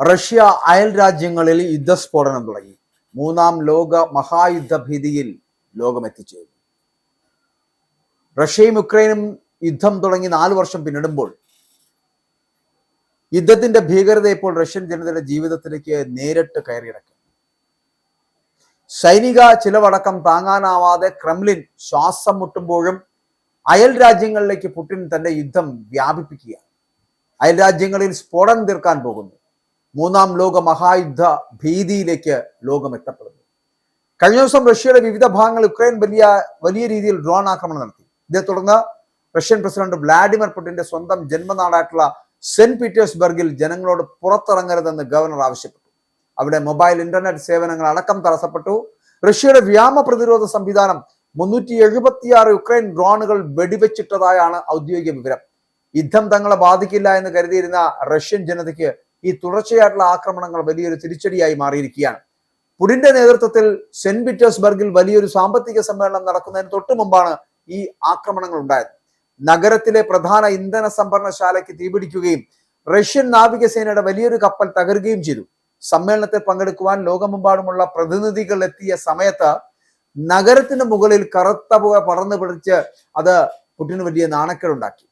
Russia അയൽ രാജ്യങ്ങളിൽ യുദ്ധസ്ഫോടനം തുടങ്ങി. മൂന്നാം ലോക മഹായുദ്ധ ഭീതിയിൽ ലോകം എത്തിച്ചേർന്നു. റഷ്യയും യുക്രൈനും യുദ്ധം തുടങ്ങി 4 വർഷം പിന്നിടുമ്പോൾ യുദ്ധത്തിന്റെ ഭീകരത ഇപ്പോൾ റഷ്യൻ ജനതയുടെ ജീവിതത്തിലേക്ക് നേരിട്ട് കയറിയിറക്കും. സൈനിക ചിലവടക്കം താങ്ങാനാവാതെ ക്രെംലിൻ ശ്വാസം മുട്ടുമ്പോഴും അയൽ രാജ്യങ്ങളിലേക്ക് പുടിൻ തന്റെ യുദ്ധം വ്യാപിപ്പിക്കുകയാണ്. അയൽ രാജ്യങ്ങളിൽ സ്ഫോടനം തീർക്കാൻ പോകുന്നു. മൂന്നാം ലോക മഹായുദ്ധ ഭീതിയിലേക്ക് ലോകം എത്തപ്പെടുന്നു. കഴിഞ്ഞ ദിവസം റഷ്യയുടെ വിവിധ ഭാഗങ്ങൾ യുക്രൈൻ വലിയ രീതിയിൽ ഡ്രോൺ ആക്രമണം നടത്തി. ഇതേ തുടർന്ന് റഷ്യൻ പ്രസിഡന്റ് വ്ളാഡിമിർ പുടിന്റെ സ്വന്തം ജന്മനാടായിട്ടുള്ള സെന്റ് പീറ്റേഴ്സ്ബർഗിൽ ജനങ്ങളോട് പുറത്തിറങ്ങരുതെന്ന് ഗവർണർ ആവശ്യപ്പെട്ടു. അവിടെ മൊബൈൽ ഇന്റർനെറ്റ് സേവനങ്ങൾ അടക്കം തടസ്സപ്പെട്ടു. റഷ്യയുടെ വ്യോമ പ്രതിരോധ സംവിധാനം 376 യുക്രൈൻ ഡ്രോണുകൾ വെടിവെച്ചിട്ടതായാണ് ഔദ്യോഗിക വിവരം. യുദ്ധം തങ്ങളെ ബാധിക്കില്ല എന്ന് കരുതിയിരുന്ന റഷ്യൻ ജനതയ്ക്ക് ഈ തുടർച്ചയായിട്ടുള്ള ആക്രമണങ്ങൾ വലിയൊരു തിരിച്ചടിയായി മാറിയിരിക്കുകയാണ്. പുടിന്റെ നേതൃത്വത്തിൽ സെന്റ് പീറ്റേഴ്സ്ബർഗിൽ വലിയൊരു സാമ്പത്തിക സമ്മേളനം നടക്കുന്നതിന് തൊട്ടു മുമ്പാണ് ഈ ആക്രമണങ്ങൾ ഉണ്ടായത്. നഗരത്തിലെ പ്രധാന ഇന്ധന സംഭരണശാലയ്ക്ക് തീപിടിക്കുകയും റഷ്യൻ നാവികസേനയുടെ വലിയൊരു കപ്പൽ തകരുകയും ചെയ്തു. സമ്മേളനത്തിൽ പങ്കെടുക്കുവാൻ ലോകമെമ്പാടുമുള്ള പ്രതിനിധികൾ എത്തിയ സമയത്ത് നഗരത്തിന് മുകളിൽ കറുത്ത പുക പടർന്നു പിടിച്ച് അത് പുടിന് വലിയ നാണക്കേടുണ്ടാക്കി.